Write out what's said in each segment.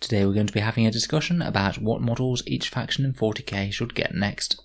Today we're going to be having a discussion about what models each faction in 40k should get next.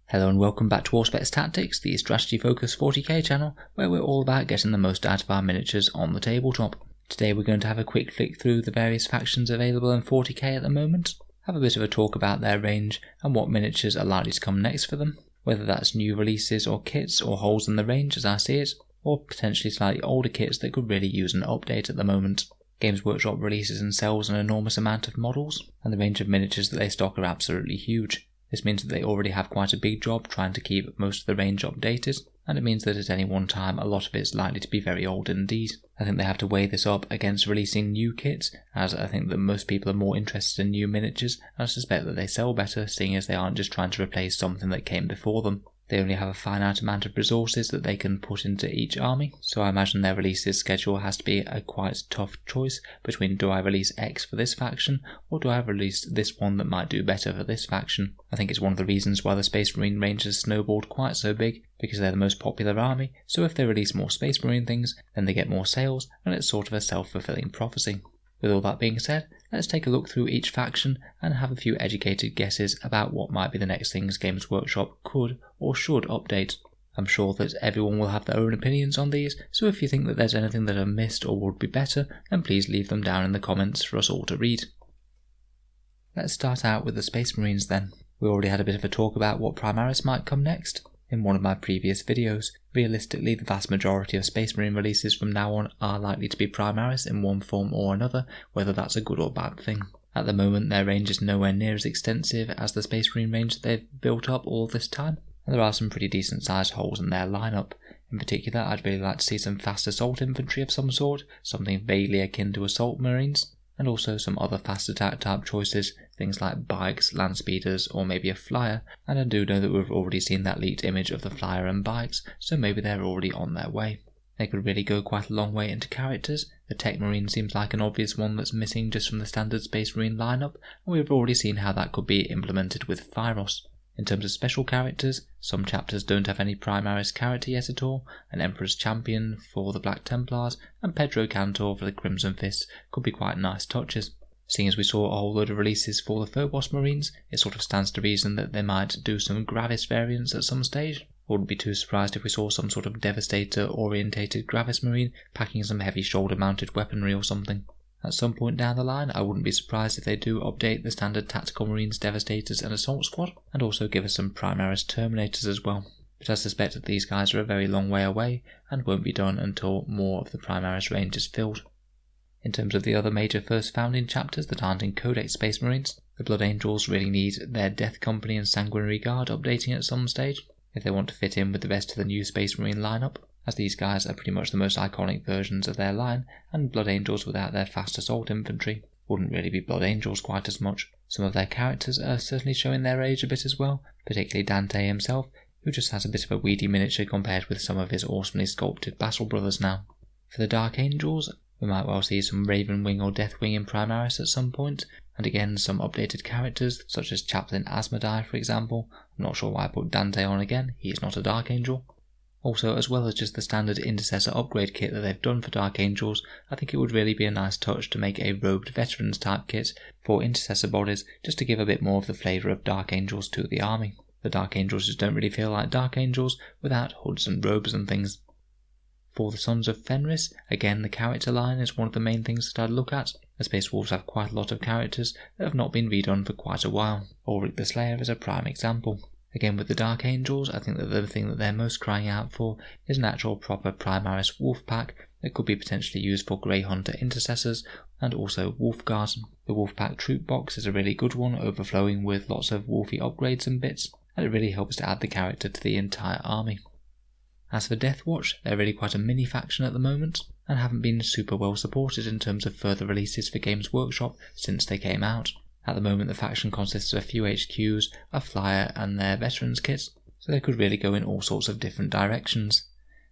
Hello and welcome back to Auspex Tactics, the strategy focused 40k channel where we're all about getting the most out of our miniatures on the tabletop. Today we're going to have a quick flick through the various factions available in 40k at the moment, have a bit of a talk about their range and what miniatures are likely to come next for them, whether that's new releases or kits or holes in the range as I see it, or potentially slightly older kits that could really use an update at the moment. Games Workshop releases and sells an enormous amount of models, and the range of miniatures that they stock are absolutely huge. This means that they already have quite a big job trying to keep most of the range updated, and it means that at any one time a lot of it is likely to be very old indeed. I think they have to weigh this up against releasing new kits, as I think that most people are more interested in new miniatures, and I suspect that they sell better seeing as they aren't just trying to replace something that came before them. They only have a finite amount of resources that they can put into each army, so I imagine their releases schedule has to be a quite tough choice between do I release X for this faction, or do I release this one that might do better for this faction. I think it's one of the reasons why the Space Marine range has snowballed quite so big, because they're the most popular army, so if they release more Space Marine things, then they get more sales, and it's sort of a self-fulfilling prophecy. With all that being said, let's take a look through each faction and have a few educated guesses about what might be the next things Games Workshop could or should update. I'm sure that everyone will have their own opinions on these, so if you think that there's anything that I've missed or would be better, then please leave them down in the comments for us all to read. Let's start out with the Space Marines then. We already had a bit of a talk about what Primaris might come next in one of my previous videos. Realistically, the vast majority of Space Marine releases from now on are likely to be Primaris in one form or another, whether that's a good or bad thing. At the moment, their range is nowhere near as extensive as the Space Marine range that they've built up all this time, and there are some pretty decent sized holes in their lineup. In particular, I'd really like to see some fast assault infantry of some sort, something vaguely akin to assault marines, and also some other fast attack type choices, things like bikes, land speeders, or maybe a flyer, and I do know that we've already seen that leaked image of the flyer and bikes, so maybe they're already on their way. They could really go quite a long way into characters. The Tech Marine seems like an obvious one that's missing just from the standard Space Marine lineup, and we've already seen how that could be implemented with Phyros. In terms of special characters, some chapters don't have any Primaris character yet at all, an Emperor's Champion for the Black Templars and Pedro Cantor for the Crimson Fists could be quite nice touches. Seeing as we saw a whole load of releases for the Phobos Marines, it sort of stands to reason that they might do some Gravis variants at some stage. Wouldn't be too surprised if we saw some sort of Devastator orientated Gravis Marine packing some heavy shoulder mounted weaponry or something. At some point down the line, I wouldn't be surprised if they do update the standard Tactical Marines, Devastators and Assault Squad, and also give us some Primaris Terminators as well. But I suspect that these guys are a very long way away, and won't be done until more of the Primaris range is filled. In terms of the other major first founding chapters that aren't in Codex Space Marines, the Blood Angels really need their Death Company and Sanguinary Guard updating at some stage, if they want to fit in with the rest of the new Space Marine lineup, as these guys are pretty much the most iconic versions of their line, and Blood Angels without their fast assault infantry wouldn't really be Blood Angels quite as much. Some of their characters are certainly showing their age a bit as well, particularly Dante himself, who just has a bit of a weedy miniature compared with some of his awesomely sculpted Battle Brothers now. For the Dark Angels, we might well see some Ravenwing or Deathwing in Primaris at some point, and again some updated characters such as Chaplain Asmodai for example. I'm not sure why I put Dante on again, he's not a Dark Angel. Also, as well as just the standard Intercessor upgrade kit that they've done for Dark Angels, I think it would really be a nice touch to make a robed Veterans type kit for Intercessor bodies, just to give a bit more of the flavour of Dark Angels to the army. The Dark Angels just don't really feel like Dark Angels without hoods and robes and things. For the Sons of Fenris, again the character line is one of the main things that I'd look at. The Space Wolves have quite a lot of characters that have not been redone for quite a while. Ulrich the Slayer is a prime example. Again with the Dark Angels, I think that the thing that they're most crying out for is an actual proper Primaris Wolf Pack that could be potentially used for Grey Hunter Intercessors and also Wolf Guards. The Wolf Pack Troop Box is a really good one, overflowing with lots of wolfy upgrades and bits, and it really helps to add the character to the entire army. As for Deathwatch, they're really quite a mini faction at the moment, and haven't been super well supported in terms of further releases for Games Workshop since they came out. At the moment the faction consists of a few HQs, a flyer and their veterans kits, so they could really go in all sorts of different directions.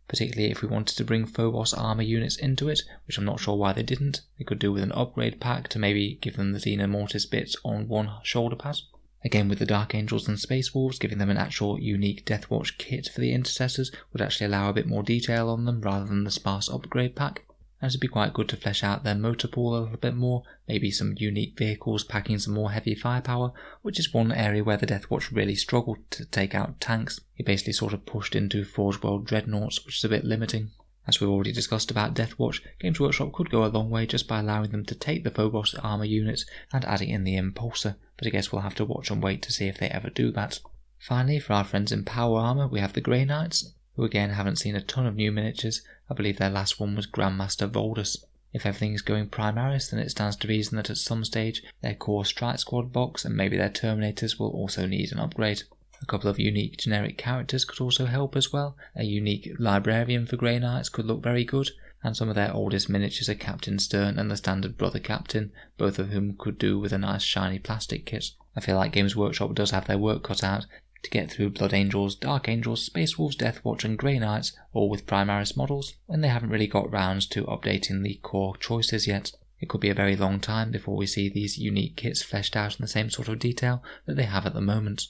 Particularly if we wanted to bring Phobos armor units into it, which I'm not sure why they didn't. They could do with an upgrade pack to maybe give them the Xena Mortis bits on one shoulder pad. Again, with the Dark Angels and Space Wolves, giving them an actual unique Deathwatch kit for the intercessors would actually allow a bit more detail on them rather than the sparse upgrade pack. And it'd be quite good to flesh out their motor pool a little bit more, maybe some unique vehicles packing some more heavy firepower, which is one area where the Deathwatch really struggled to take out tanks. It basically sort of pushed into Forge World Dreadnoughts, which is a bit limiting. As we've already discussed about Deathwatch, Games Workshop could go a long way just by allowing them to take the Phobos armour units and adding in the Impulsor, but I guess we'll have to watch and wait to see if they ever do that. Finally, for our friends in Power Armour, we have the Grey Knights, who again haven't seen a ton of new miniatures. I believe their last one was Grandmaster Voldus. If everything is going Primaris, then it stands to reason that at some stage their core Strike Squad box and maybe their Terminators will also need an upgrade. A couple of unique generic characters could also help as well. A unique Librarian for Grey Knights could look very good, and some of their oldest miniatures are Captain Stern and the standard Brother Captain, both of whom could do with a nice shiny plastic kit. I feel like Games Workshop does have their work cut out to get through Blood Angels, Dark Angels, Space Wolves, Deathwatch and Grey Knights, all with Primaris models, when they haven't really got round to updating the core choices yet. It could be a very long time before we see these unique kits fleshed out in the same sort of detail that they have at the moment.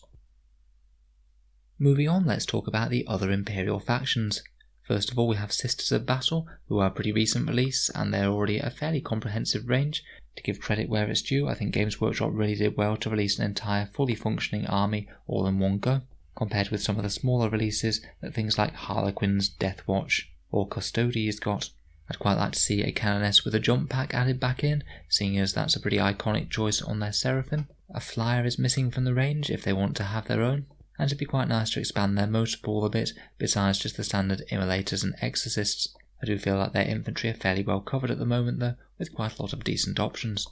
Moving on, let's talk about the other Imperial factions. First of all, we have Sisters of Battle, who are a pretty recent release, and they're already a fairly comprehensive range. To give credit where it's due, I think Games Workshop really did well to release an entire fully functioning army all in one go, compared with some of the smaller releases that things like Harlequins, Deathwatch or Custodes got. I'd quite like to see a Canoness with a jump pack added back in, seeing as that's a pretty iconic choice on their Seraphim. A Flyer is missing from the range if they want to have their own, and it'd be quite nice to expand their motor pool a bit, besides just the standard Immolators and Exorcists. I do feel like their infantry are fairly well covered at the moment though, with quite a lot of decent options.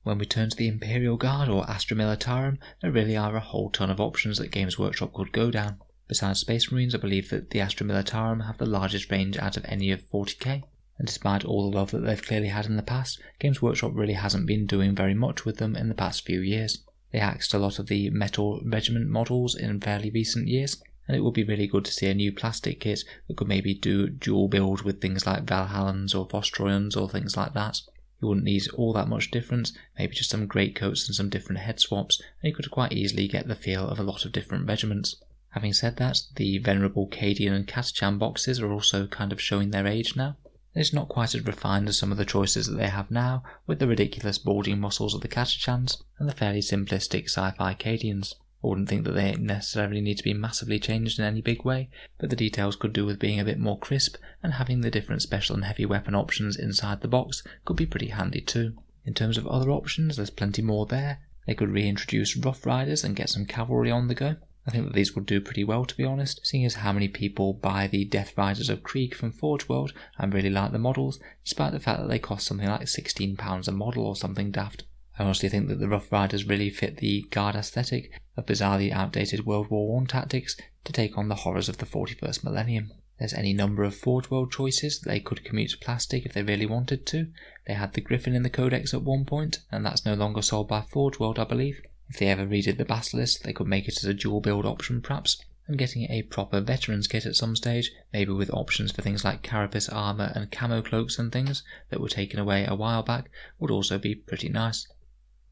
When we turn to the Imperial Guard or Astra Militarum, there really are a whole ton of options that Games Workshop could go down. Besides Space Marines, I believe that the Astra Militarum have the largest range out of any of 40k, and despite all the love that they've clearly had in the past, Games Workshop really hasn't been doing very much with them in the past few years. They axed a lot of the Metal Regiment models in fairly recent years, and it would be really good to see a new plastic kit that could maybe do dual build with things like Valhallans or Vostroyans or things like that. You wouldn't need all that much difference, maybe just some greatcoats and some different head swaps, and you could quite easily get the feel of a lot of different regiments. Having said that, the venerable Cadian and Catachan boxes are also kind of showing their age now. It's not quite as refined as some of the choices that they have now, with the ridiculous bulging muscles of the Catachans and the fairly simplistic sci-fi Cadians. I wouldn't think that they necessarily need to be massively changed in any big way, but the details could do with being a bit more crisp, and having the different special and heavy weapon options inside the box could be pretty handy too. In terms of other options, there's plenty more there. They could reintroduce Rough Riders and get some cavalry on the go. I think that these would do pretty well, to be honest, seeing as how many people buy the Death Riders of Krieg from Forge World and really like the models, despite the fact that they cost something like £16 a model or something daft. I honestly think that the Rough Riders really fit the Guard aesthetic of bizarrely outdated World War I tactics to take on the horrors of the 41st millennium. There's any number of Forge World choices. They could commute to plastic if they really wanted to. They had the Griffin in the Codex at one point, and that's no longer sold by Forge World, I believe. If they ever redid the Basilisk, they could make it as a dual build option perhaps, and getting a proper veterans kit at some stage, maybe with options for things like carapace armour and camo cloaks and things that were taken away a while back, would also be pretty nice.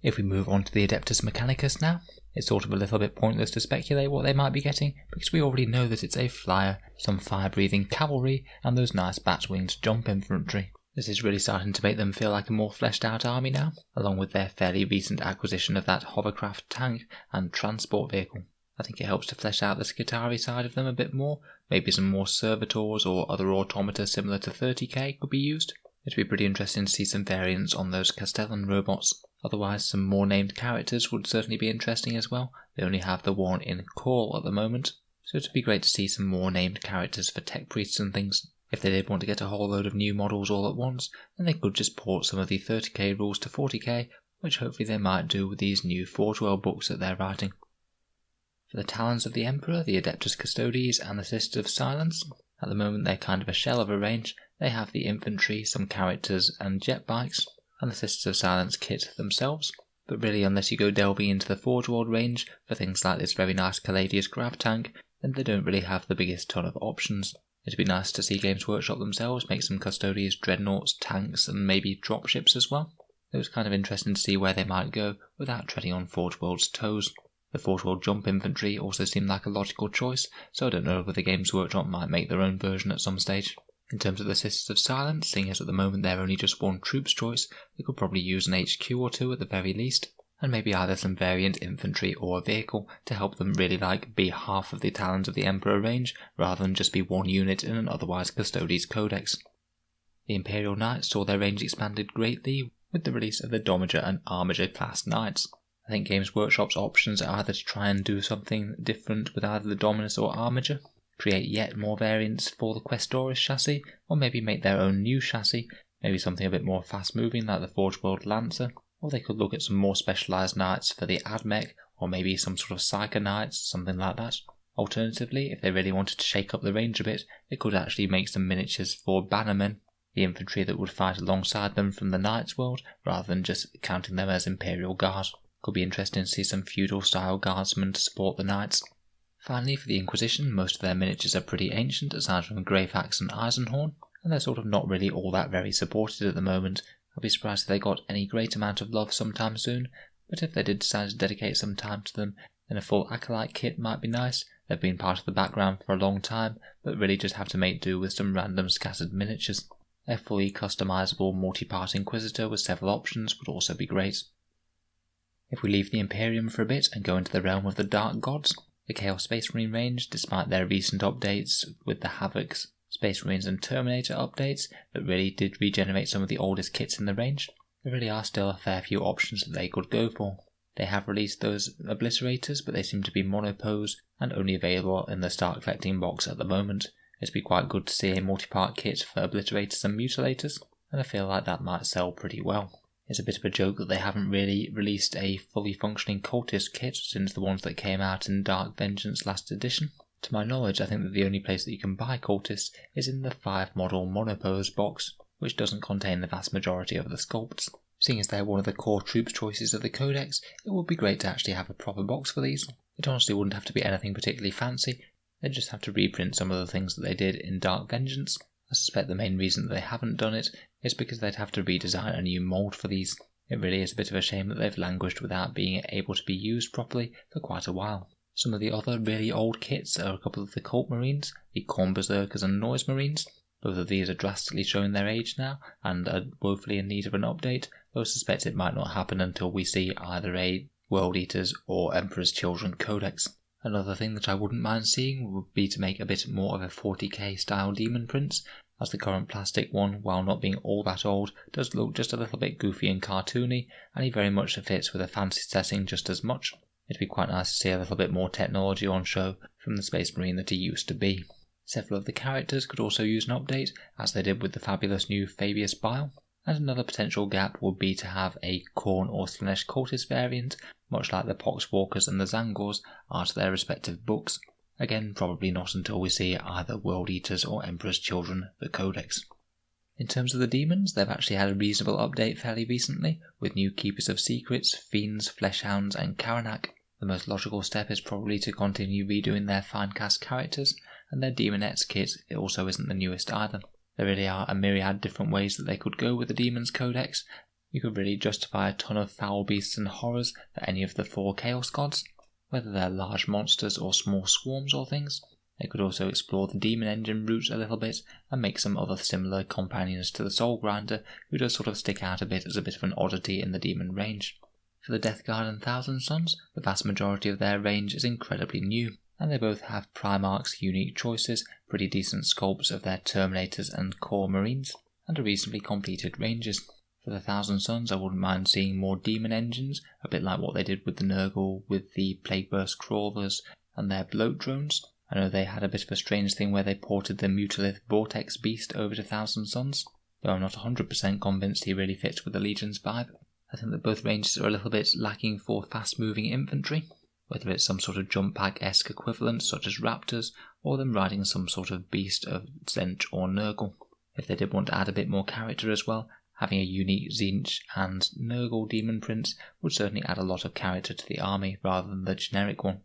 If we move on to the Adeptus Mechanicus now, it's sort of a little bit pointless to speculate what they might be getting, because we already know that it's a flyer, some fire-breathing cavalry, and those nice bat-winged jump infantry. This is really starting to make them feel like a more fleshed out army now, along with their fairly recent acquisition of that hovercraft tank and transport vehicle. I think it helps to flesh out the Skitarii side of them a bit more. Maybe some more servitors or other automata similar to 30k could be used. It'd be pretty interesting to see some variants on those Castellan robots. Otherwise, some more named characters would certainly be interesting as well. They only have the one in Call at the moment, so it'd be great to see some more named characters for tech priests and things. If they did want to get a whole load of new models all at once, then they could just port some of the 30k rules to 40k, which hopefully they might do with these new Forge World books that they're writing. For the Talons of the Emperor, the Adeptus Custodes and the Sisters of Silence, at the moment they're kind of a shell of a range. They have the infantry, some characters and jet bikes, and the Sisters of Silence kit themselves. But really, unless you go delving into the Forge World range for things like this very nice Caladius grav tank, then they don't really have the biggest ton of options. It'd be nice to see Games Workshop themselves make some Custodes, dreadnoughts, tanks and maybe dropships as well. It was kind of interesting to see where they might go without treading on Forge World's toes. The Forge-World Jump Infantry also seemed like a logical choice, so I don't know whether Games Workshop might make their own version at some stage. In terms of the Sisters of Silence, seeing as at the moment they're only just one troops choice, they could probably use an HQ or two at the very least, and maybe either some variant infantry or a vehicle to help them really be half of the Talons of the Emperor range, rather than just be one unit in an otherwise Custodes Codex. The Imperial Knights saw their range expanded greatly with the release of the Domager and Armiger class Knights. I think Games Workshop's options are either to try and do something different with either the Dominus or Armiger, create yet more variants for the Questoris chassis, or maybe make their own new chassis, maybe something a bit more fast moving like the Forge World Lancer, or they could look at some more specialised knights for the Admech, or maybe some sort of Psyker Knights, something like that. Alternatively, if they really wanted to shake up the range a bit, they could actually make some miniatures for Bannermen, the infantry that would fight alongside them from the Knights world, rather than just counting them as Imperial Guard. Could be interesting to see some feudal-style guardsmen to support the Knights. Finally, for the Inquisition, most of their miniatures are pretty ancient, aside from Greyfax and Eisenhorn, and they're sort of not really all that very supported at the moment. I'll be surprised if they got any great amount of love sometime soon, but if they did decide to dedicate some time to them, then a full Acolyte kit might be nice. They've been part of the background for a long time, but really just have to make do with some random scattered miniatures. A fully customisable multi-part Inquisitor with several options would also be great. If we leave the Imperium for a bit and go into the realm of the Dark Gods, the Chaos Space Marine range, despite their recent updates with the Havocs, Space Marines and Terminator updates that really did regenerate some of the oldest kits in the range, there really are still a fair few options that they could go for. They have released those Obliterators, but they seem to be monopose and only available in the Start Collecting box at the moment. It'd be quite good to see a multi-part kit for Obliterators and Mutilators, and I feel like that might sell pretty well. It's a bit of a joke that they haven't really released a fully functioning Cultist kit since the ones that came out in Dark Vengeance last edition. To my knowledge, I think that the only place that you can buy Cultists is in the 5 model Monopose box, which doesn't contain the vast majority of the sculpts. Seeing as they're one of the core troops choices of the Codex, it would be great to actually have a proper box for these. It honestly wouldn't have to be anything particularly fancy, they'd just have to reprint some of the things that they did in Dark Vengeance. I suspect the main reason that they haven't done it is because they'd have to redesign a new mould for these. It really is a bit of a shame that they've languished without being able to be used properly for quite a while. Some of the other really old kits are a couple of the Cult Marines, the Khorne Berserkers and Noise Marines. Both of these are drastically showing their age now and are woefully in need of an update, though I suspect it might not happen until we see either a World Eaters or Emperor's Children Codex. Another thing that I wouldn't mind seeing would be to make a bit more of a 40k style demon prince, as the current plastic one, while not being all that old, does look just a little bit goofy and cartoony, and he very much fits with a fantasy setting just as much. It'd be quite nice to see a little bit more technology on show from the Space Marine that he used to be. Several of the characters could also use an update, as they did with the fabulous new Fabius Bile, and another potential gap would be to have a Khorne or Slaanesh Cultist variant, much like the Poxwalkers and the Zangors are to their respective books. Again, probably not until we see either World Eaters or Emperor's Children, the Codex. In terms of the demons, they've actually had a reasonable update fairly recently, with new Keepers of Secrets, Fiends, Fleshhounds and Karanak. The most logical step is probably to continue redoing their Finecast characters, and their Demonettes kit also isn't the newest either. There really are a myriad different ways that they could go with the Demons Codex. You could really justify a ton of foul beasts and horrors for any of the 4 Chaos Gods, whether they're large monsters or small swarms or things. They could also explore the Demon Engine route a little bit and make some other similar companions to the Soul Grinder, who does sort of stick out a bit as a bit of an oddity in the demon range. For the Death Guard and Thousand Sons, the vast majority of their range is incredibly new, and they both have Primarch's unique choices, pretty decent sculpts of their Terminators and Core Marines, and a reasonably completed ranges. For the Thousand Sons, I wouldn't mind seeing more demon engines, a bit like what they did with the Nurgle with the Plagueburst Crawlers and their Bloat Drones. I know they had a bit of a strange thing where they ported the Mutalith Vortex Beast over to Thousand Sons, though I'm not 100% convinced he really fits with the Legion's vibe. I think that both ranges are a little bit lacking for fast-moving infantry, whether it's some sort of jump pack-esque equivalent such as Raptors, or them riding some sort of beast of Zench or Nurgle. If they did want to add a bit more character as well, having a unique Zench and Nurgle Demon Prince would certainly add a lot of character to the army rather than the generic one.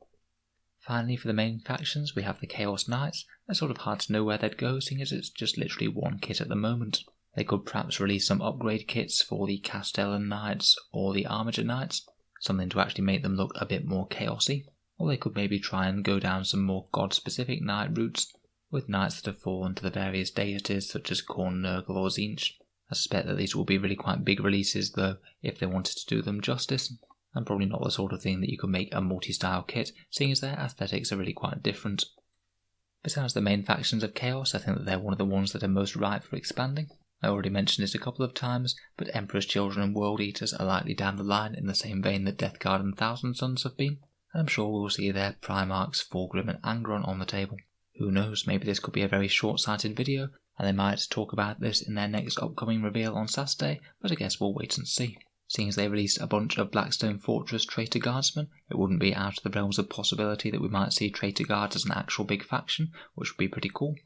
Finally, for the main factions, we have the Chaos Knights. They're sort of hard to know where they'd go, seeing as it's just literally one kit at the moment. They could perhaps release some upgrade kits for the Castellan Knights or the Armiger Knights. something to actually make them look a bit more chaosy. Or they could maybe try and go down some more god-specific knight routes, with knights that have fallen to the various deities such as Khorne, Nurgle or Tzeentch. I suspect that these will be really quite big releases though, if they wanted to do them justice, and probably not the sort of thing that you could make a multi-style kit, seeing as their aesthetics are really quite different. Besides the main factions of Chaos, I think that they're one of the ones that are most ripe for expanding. I already mentioned it a couple of times, but Emperor's Children and World Eaters are likely down the line in the same vein that Death Guard and Thousand Sons have been, and I'm sure we'll see their Primarchs, Fulgrim and Angron on the table. Who knows, maybe this could be a very short-sighted video, and they might talk about this in their next upcoming reveal on Saturday, but I guess we'll wait and see. Seeing as they released a bunch of Blackstone Fortress Traitor Guardsmen, it wouldn't be out of the realms of possibility that we might see Traitor Guards as an actual big faction, which would be pretty cool.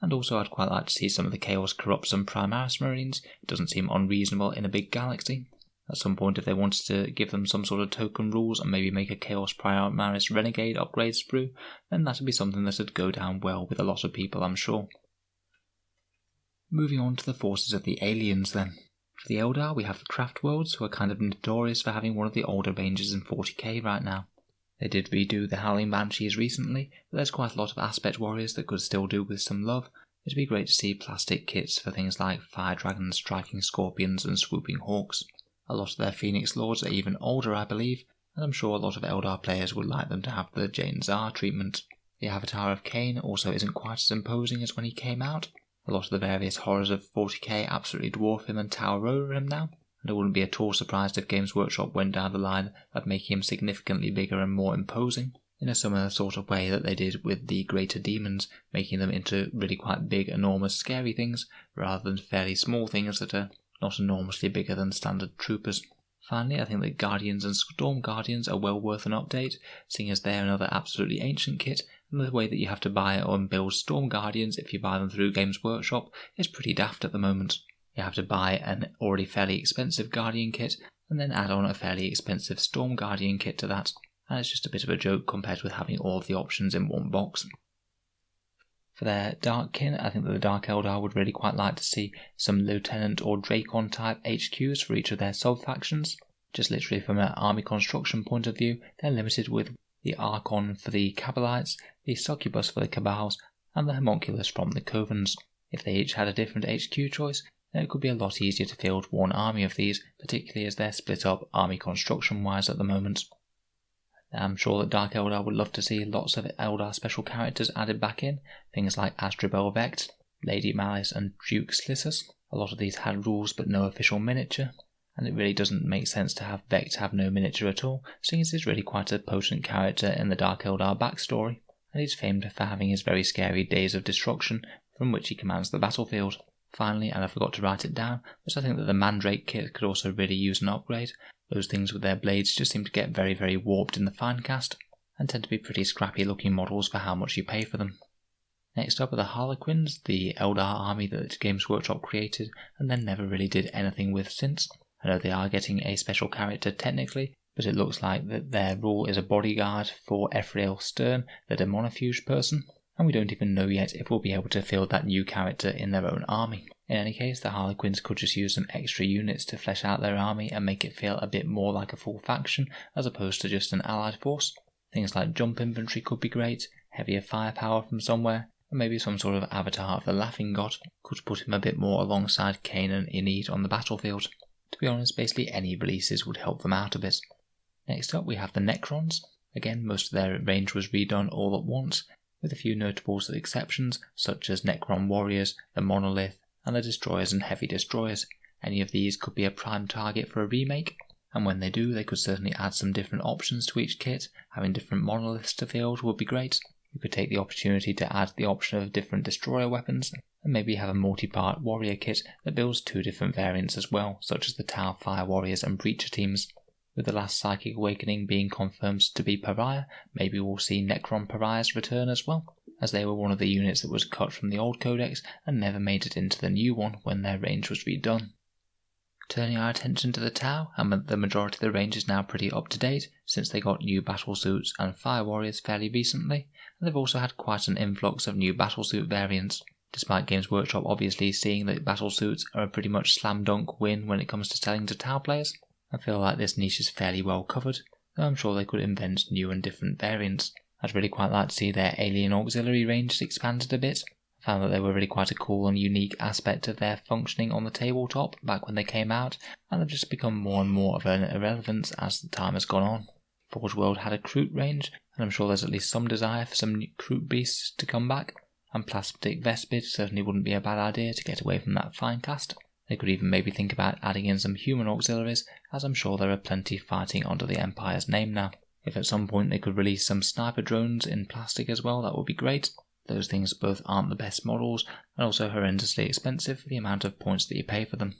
And also I'd quite like to see some of the Chaos Corrupts and Primaris Marines. It doesn't seem unreasonable in a big galaxy. At some point, if they wanted to give them some sort of token rules and maybe make a Chaos Primaris Renegade upgrade sprue, then that would be something that would go down well with a lot of people, I'm sure. Moving on to the forces of the aliens then. For the Eldar, we have the Craft Worlds, who are kind of notorious for having one of the older ranges in 40k right now. They did redo the Howling Banshees recently, but there's quite a lot of Aspect Warriors that could still do with some love. It'd be great to see plastic kits for things like Fire Dragons, Striking Scorpions and Swooping Hawks. A lot of their Phoenix Lords are even older, I believe, and I'm sure a lot of Eldar players would like them to have the Jane Zar treatment. The Avatar of Cain also isn't quite as imposing as when he came out. A lot of the various horrors of 40k absolutely dwarf him and tower over him now, and I wouldn't be at all surprised if Games Workshop went down the line of making him significantly bigger and more imposing, in a similar sort of way that they did with the Greater Demons, making them into really quite big, enormous, scary things, rather than fairly small things that are not enormously bigger than standard troopers. Finally, I think that Guardians and Storm Guardians are well worth an update, seeing as they're another absolutely ancient kit, and the way that you have to buy or build Storm Guardians if you buy them through Games Workshop is pretty daft at the moment. You have to buy an already fairly expensive Guardian kit, and then add on a fairly expensive Storm Guardian kit to that, and it's just a bit of a joke compared with having all of the options in one box. For their Dark Kin, I think that the Dark Eldar would really quite like to see some Lieutenant or Dracon type HQs for each of their sub-factions. Just literally from an army construction point of view, they're limited with the Archon for the Cabalites, the Succubus for the Cabals, and the Homunculus from the Covens. If they each had a different HQ choice, then it could be a lot easier to field one army of these, particularly as they're split up army construction wise at the moment. I'm sure that Dark Eldar would love to see lots of Eldar special characters added back in, things like Astrobel Vect, Lady Malice and Duke Slissus. A lot of these had rules but no official miniature, and it really doesn't make sense to have Vect have no miniature at all, seeing as he's really quite a potent character in the Dark Eldar backstory, and he's famed for having his very scary Days of Destruction, from which he commands the battlefield. Finally, and I forgot to write it down, but I think that the Mandrake kit could also really use an upgrade. Those things with their blades just seem to get very, very warped in the Finecast, and tend to be pretty scrappy looking models for how much you pay for them. Next up are the Harlequins, the Eldar army that Games Workshop created and then never really did anything with since. I know they are getting a special character technically, but it looks like that their role is a bodyguard for Ephrael Stern, the Demonofuge person, and we don't even know yet if we'll be able to field that new character in their own army. In any case, the Harlequins could just use some extra units to flesh out their army and make it feel a bit more like a full faction as opposed to just an allied force. Things like jump infantry could be great, heavier firepower from somewhere, and maybe some sort of avatar of the Laughing God could put him a bit more alongside Cain and Enid on the battlefield. To be honest, basically any releases would help them out a bit. Next up we have the Necrons. Again, most of their range was redone all at once, with a few notable exceptions such as Necron Warriors, the Monolith, and the Destroyers and Heavy Destroyers. Any of these could be a prime target for a remake, and when they do, they could certainly add some different options to each kit. Having different monoliths to field would be great. You could take the opportunity to add the option of different destroyer weapons, and maybe have a multi-part warrior kit that builds two different variants as well, such as the Tau Fire Warriors and Breacher teams. With the last Psychic Awakening being confirmed to be Pariah, maybe we'll see Necron Pariahs return as well, as they were one of the units that was cut from the old codex and never made it into the new one when their range was redone. Turning our attention to the Tau, and the majority of the range is now pretty up to date since they got new battlesuits and fire warriors fairly recently, and they've also had quite an influx of new battlesuit variants. Despite Games Workshop obviously seeing that battlesuits are a pretty much slam dunk win when it comes to selling to Tau players, I feel like this niche is fairly well covered, though I'm sure they could invent new and different variants. I'd really quite like to see their alien auxiliary range expanded a bit. I found that they were really quite a cool and unique aspect of their functioning on the tabletop back when they came out, and they've just become more and more of an irrelevance as the time has gone on. Forge World had a Kroot range, and I'm sure there's at least some desire for some new Kroot beasts to come back, and Plastic Vespid certainly wouldn't be a bad idea to get away from that Finecast. They could even maybe think about adding in some human auxiliaries, as I'm sure there are plenty fighting under the Empire's name now. If at some point they could release some sniper drones in plastic as well, that would be great. Those things both aren't the best models, and also horrendously expensive for the amount of points that you pay for them.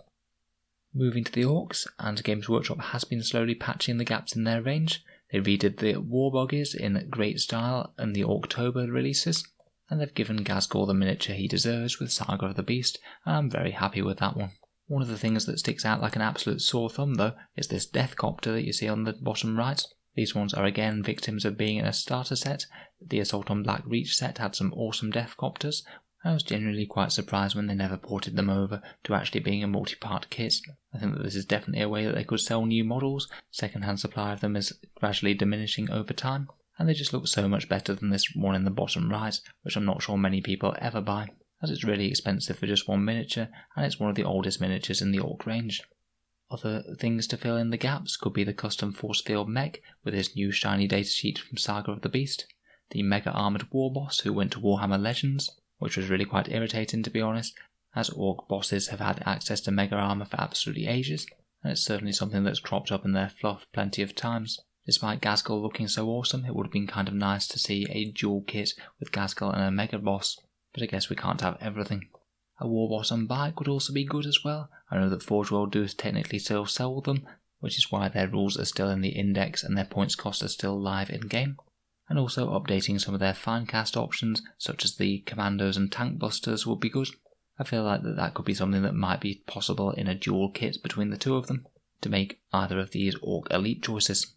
Moving to the Orcs, and Games Workshop has been slowly patching the gaps in their range. They redid the War Buggies in great style in the October releases, and they've given Ghazghkull the miniature he deserves with Saga of the Beast, and I'm very happy with that one. One of the things that sticks out like an absolute sore thumb though is this Death Copter that you see on the bottom right. These ones are again victims of being in a starter set. The Assault on Black Reach set had some awesome Death Copters. I was genuinely quite surprised when they never ported them over to actually being a multi-part kit. I think that this is definitely a way that they could sell new models. Second-hand supply of them is gradually diminishing over time, and they just look so much better than this one in the bottom right, which I'm not sure many people ever buy, as it's really expensive for just one miniature, and it's one of the oldest miniatures in the Orc range. Other things to fill in the gaps could be the custom force field mech with his new shiny datasheet from Saga of the Beast, the mega armoured war boss who went to Warhammer Legends, which was really quite irritating to be honest, as Orc bosses have had access to mega armour for absolutely ages, and it's certainly something that's cropped up in their fluff plenty of times. Despite Ghazghkull looking so awesome, it would have been kind of nice to see a dual kit with Ghazghkull and a mega boss, but I guess we can't have everything. A war boss on bike would also be good as well. I know that Forge World do technically still sell them, which is why their rules are still in the index and their points cost are still live in game. And also updating some of their Finecast options, such as the Commandos and Tank Busters, would be good. I feel like that could be something that might be possible in a dual kit between the two of them, to make either of these Orc Elite choices.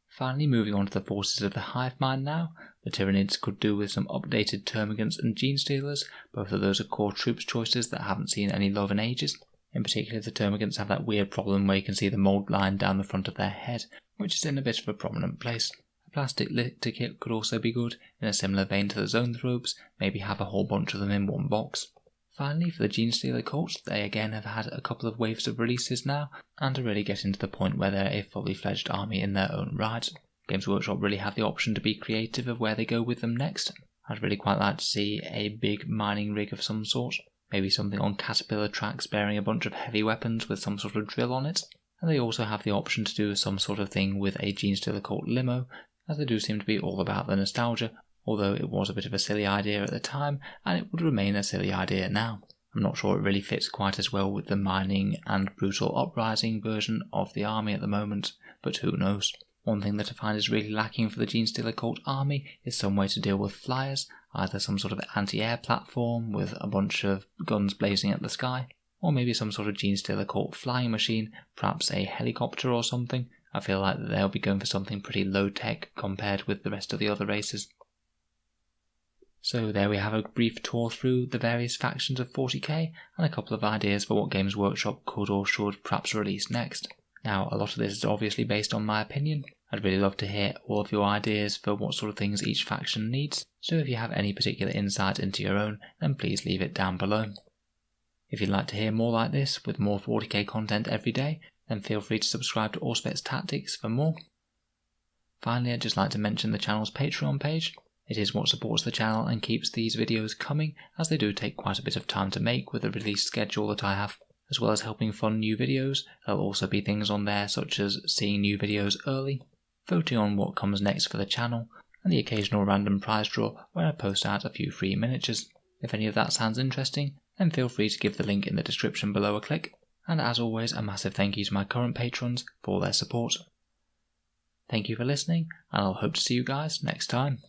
Finally, moving on to the forces of the Hive Mind now, the Tyranids could do with some updated Termagants and Genestealers. Both of those are core troops choices that haven't seen any love in ages. In particular, the Termagants have that weird problem where you can see the mould line down the front of their head, which is in a bit of a prominent place. A plastic litter kit could also be good, in a similar vein to the Zoanthropes, maybe have a whole bunch of them in one box. Finally, for the Genestealer cults, they again have had a couple of waves of releases now, and are really getting to the point where they're a fully fledged army in their own right. Games Workshop really have the option to be creative of where they go with them next. I'd really quite like to see a big mining rig of some sort, maybe something on caterpillar tracks bearing a bunch of heavy weapons with some sort of drill on it. And they also have the option to do some sort of thing with a Genestealer cult limo, as they do seem to be all about the nostalgia, although it was a bit of a silly idea at the time, and it would remain a silly idea now. I'm not sure it really fits quite as well with the mining and brutal uprising version of the army at the moment, but who knows. One thing that I find is really lacking for the Genestealer cult army is some way to deal with flyers, either some sort of anti-air platform with a bunch of guns blazing at the sky, or maybe some sort of Genestealer cult flying machine, perhaps a helicopter or something. I feel like they'll be going for something pretty low-tech compared with the rest of the other races. So there we have a brief tour through the various factions of 40k and a couple of ideas for what Games Workshop could or should perhaps release next. Now, a lot of this is obviously based on my opinion. I'd really love to hear all of your ideas for what sort of things each faction needs, so if you have any particular insight into your own, then please leave it down below. If you'd like to hear more like this, with more 40k content every day, then feel free to subscribe to Auspex Tactics for more. Finally, I'd just like to mention the channel's Patreon page. It is what supports the channel and keeps these videos coming, as they do take quite a bit of time to make with the release schedule that I have. As well as helping fund new videos, there'll also be things on there such as seeing new videos early, voting on what comes next for the channel, and the occasional random prize draw where I post out a few free miniatures. If any of that sounds interesting, then feel free to give the link in the description below a click, and as always a massive thank you to my current patrons for their support. Thank you for listening, and I'll hope to see you guys next time.